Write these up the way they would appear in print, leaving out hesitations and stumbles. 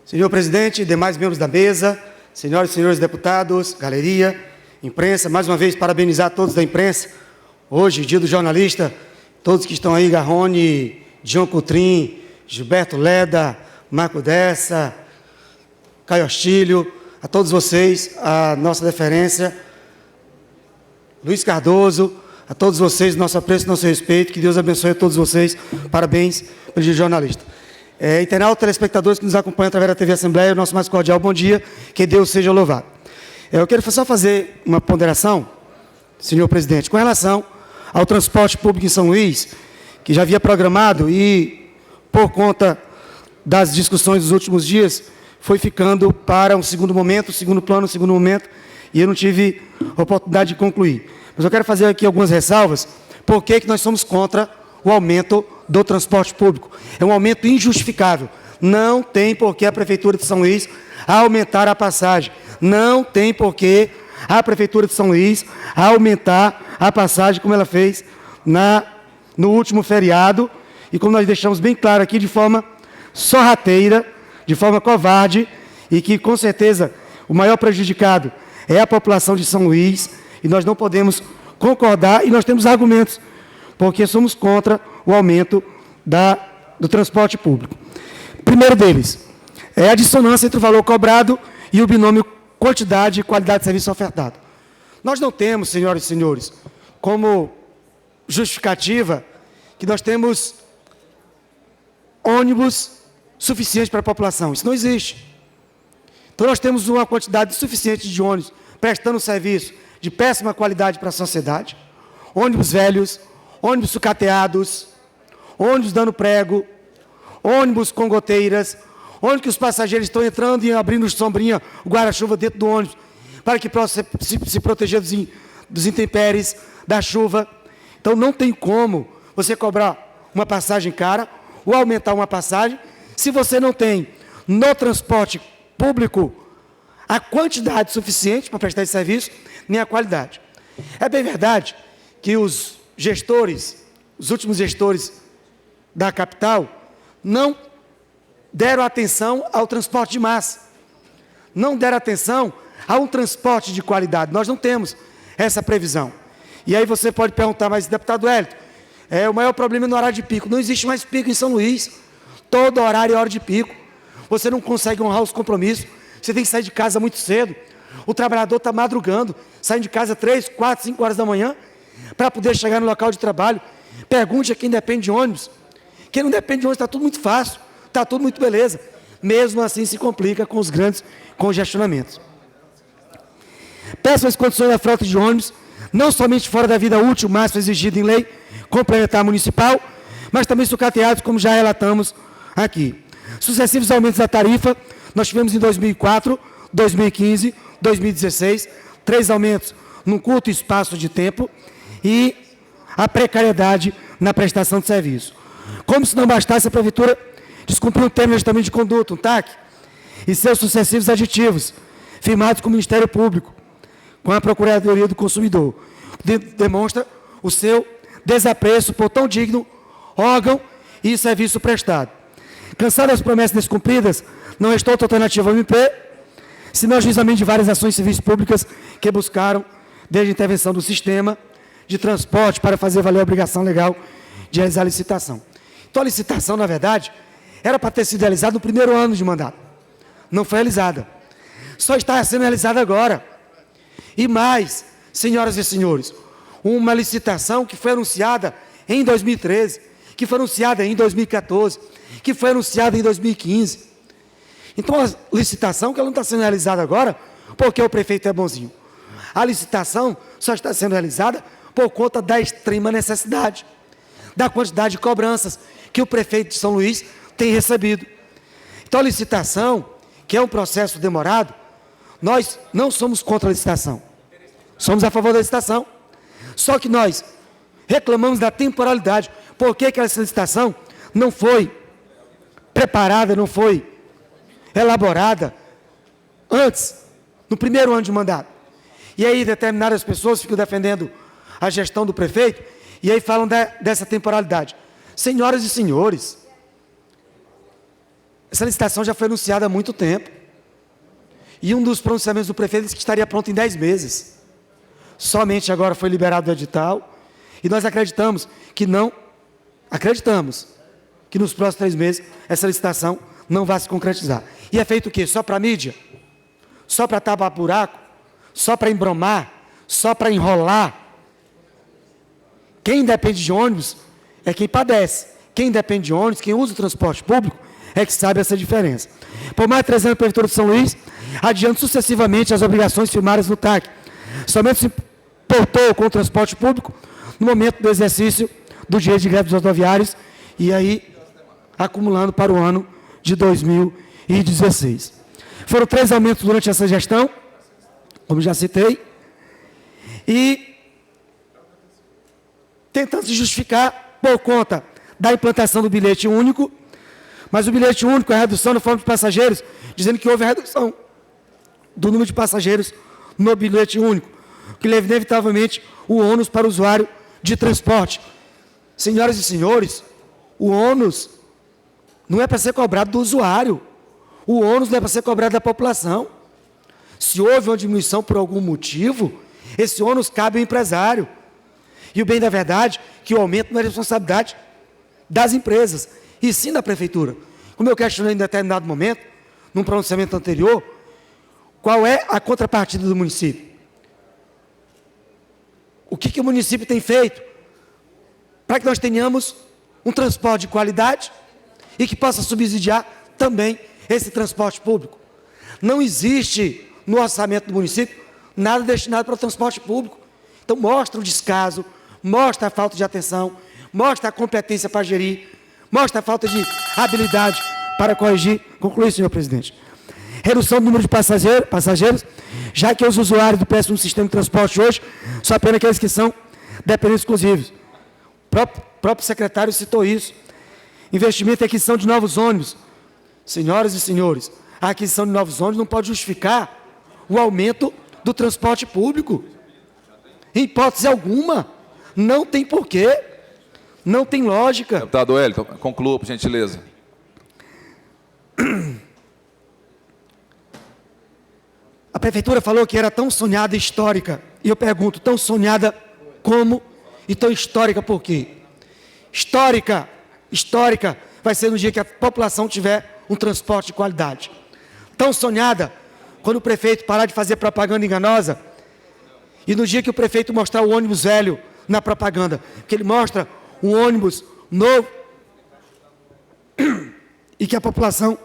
Senhor presidente, demais membros da mesa, senhoras e senhores deputados, galeria, imprensa, mais uma vez parabenizar todos da imprensa. Hoje, dia do jornalista, todos que estão aí, Garrone, John Coutrin, Gilberto Leda, Marco Dessa, Caio Astilho, a todos vocês, a nossa deferência, Luiz Cardoso, a todos vocês, nosso apreço e nosso respeito, que Deus abençoe a todos vocês, parabéns pelo dia do jornalista. Internautas, telespectadores que nos acompanham através da TV Assembleia, o nosso mais cordial bom dia, que Deus seja louvado. Eu quero só fazer uma ponderação, senhor presidente, com relação ao transporte público em São Luís, que já havia programado e, por conta das discussões dos últimos dias, foi ficando para um segundo momento, segundo plano, segundo momento, e eu não tive oportunidade de concluir. Mas eu quero fazer aqui algumas ressalvas, porque que nós somos contra o aumento do transporte público. É um aumento injustificável. Não tem por que a Prefeitura de São Luís aumentar a passagem. Não tem por que a Prefeitura de São Luís aumentar a passagem como ela fez no último feriado e como nós deixamos bem claro aqui, de forma sorrateira, de forma covarde, e que com certeza o maior prejudicado é a população de São Luís, e nós não podemos concordar, e nós temos argumentos, porque somos contra o aumento do transporte público. Primeiro deles, é a dissonância entre o valor cobrado e o binômio quantidade e qualidade de serviço ofertado. Nós não temos, senhoras e senhores, como justificativa que nós temos ônibus suficiente para a população. Isso não existe. Então, nós temos uma quantidade suficiente de ônibus prestando serviço de péssima qualidade para a sociedade, ônibus velhos, ônibus sucateados, ônibus dando prego, ônibus com goteiras, ônibus que os passageiros estão entrando e abrindo sombrinha, o guarda-chuva dentro do ônibus, para que possa se proteger dos intempéries, da chuva. Então, não tem como você cobrar uma passagem cara ou aumentar uma passagem se você não tem no transporte público a quantidade suficiente para prestar esse serviço, nem a qualidade. É bem verdade que os últimos gestores da capital, não deram atenção ao transporte de massa, não deram atenção a um transporte de qualidade. Nós não temos essa previsão. E aí você pode perguntar, mas deputado Hélito, o maior problema é no horário de pico. Não existe mais pico em São Luís. Todo horário é hora de pico. Você não consegue honrar os compromissos. Você tem que sair de casa muito cedo. O trabalhador está madrugando, saindo de casa 3, 4, 5 horas da manhã, para poder chegar no local de trabalho. Pergunte a quem depende de ônibus. Quem não depende de ônibus, está tudo muito fácil, está tudo muito beleza. Mesmo assim se complica com os grandes congestionamentos. Péssimas condições da frota de ônibus, não somente fora da vida útil máxima exigida em lei complementar municipal, mas também sucateados, como já relatamos aqui. Sucessivos aumentos da tarifa, nós tivemos em 2004, 2015, 2016, 3 aumentos num curto espaço de tempo, e a precariedade na prestação de serviço. Como se não bastasse, a Prefeitura descumpriu o termo de ajustamento de conduta, um TAC, e seus sucessivos aditivos, firmados com o Ministério Público, com a Procuradoria do Consumidor, demonstra o seu desapreço por tão digno órgão e serviço prestado. Cansado das promessas descumpridas, não restou outra alternativa ao MP, senão o ajuizamento de várias ações civis públicas que buscaram, desde a intervenção do sistema de transporte, para fazer valer a obrigação legal de realizar a licitação. Então, a licitação, na verdade, era para ter sido realizada no primeiro ano de mandato. Não foi realizada. Só está sendo realizada agora. E mais, senhoras e senhores, uma licitação que foi anunciada em 2013, que foi anunciada em 2014, que foi anunciada em 2015. Então, a licitação que ela não está sendo realizada agora, porque o prefeito é bonzinho. A licitação só está sendo realizada por conta da extrema necessidade, da quantidade de cobranças que o prefeito de São Luís tem recebido. Então, a licitação, que é um processo demorado, nós não somos contra a licitação. Somos a favor da licitação. Só que nós reclamamos da temporalidade. Por que essa licitação não foi preparada, não foi elaborada antes, no primeiro ano de mandato? E aí determinadas pessoas ficam defendendo a gestão do prefeito, e aí falam dessa temporalidade. Senhoras e senhores, Essa licitação já foi anunciada há muito tempo. E um dos pronunciamentos do prefeito disse que estaria pronto em 10 meses. Somente agora foi liberado o edital. E nós acreditamos que nos próximos 3 meses essa licitação não vai se concretizar. E é feito o quê? Só para a mídia? Só para tapar buraco? Só para embromar? Só para enrolar? Quem depende de ônibus é quem padece. Quem depende de ônibus, quem usa o transporte público, é que sabe essa diferença. Por mais de 3 anos, a Prefeitura de São Luís, adiando sucessivamente as obrigações firmadas no TAC. Somente se portou com o transporte público no momento do exercício do direito de greve dos rodoviários e aí acumulando para o ano de 2016. Foram 3 aumentos durante essa gestão, como já citei, e tentando se justificar por conta da implantação do bilhete único, mas o bilhete único é a redução no número de passageiros, dizendo que houve a redução do número de passageiros no bilhete único, que leva inevitavelmente o ônus para o usuário de transporte. Senhoras e senhores, o ônus não é para ser cobrado do usuário, o ônus não é para ser cobrado da população. Se houve uma diminuição por algum motivo, esse ônus cabe ao empresário. E o bem da verdade é que o aumento não é responsabilidade das empresas, e sim da prefeitura. Como eu questionei em determinado momento, num pronunciamento anterior, qual é a contrapartida do município? O que o município tem feito para que nós tenhamos um transporte de qualidade e que possa subsidiar também esse transporte público? Não existe no orçamento do município nada destinado para o transporte público. Então mostra o descaso, mostra a falta de atenção, mostra a competência para gerir, mostra a falta de habilidade para corrigir. Concluir, senhor presidente. Redução do número de passageiros, já que os usuários do péssimo sistema de transporte hoje são apenas aqueles que são dependentes exclusivos. O próprio secretário citou isso. Investimento e aquisição de novos ônibus. Senhoras e senhores, a aquisição de novos ônibus não pode justificar o aumento do transporte público. Em hipótese alguma. Não tem porquê. Não tem lógica. Deputado Wellington, conclua, por gentileza. A prefeitura falou que era tão sonhada e histórica. E eu pergunto, tão sonhada como e tão histórica por quê? Histórica vai ser no dia que a população tiver um transporte de qualidade. Tão sonhada quando o prefeito parar de fazer propaganda enganosa e no dia que o prefeito mostrar o ônibus velho na propaganda, que ele mostra um ônibus novo e que a população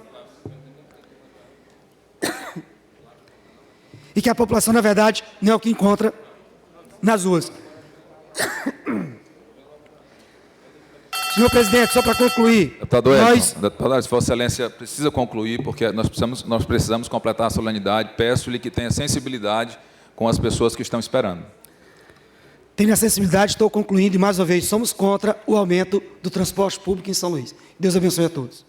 na verdade não é o que encontra nas ruas. Senhor presidente, só para concluir, deputado Wellington, deputado, Vossa Excelência precisa concluir, porque nós precisamos completar a solenidade. Peço-lhe que tenha sensibilidade com as pessoas que estão esperando. Tenho a sensibilidade, estou concluindo, e mais uma vez, somos contra o aumento do transporte público em São Luís. Deus abençoe a todos.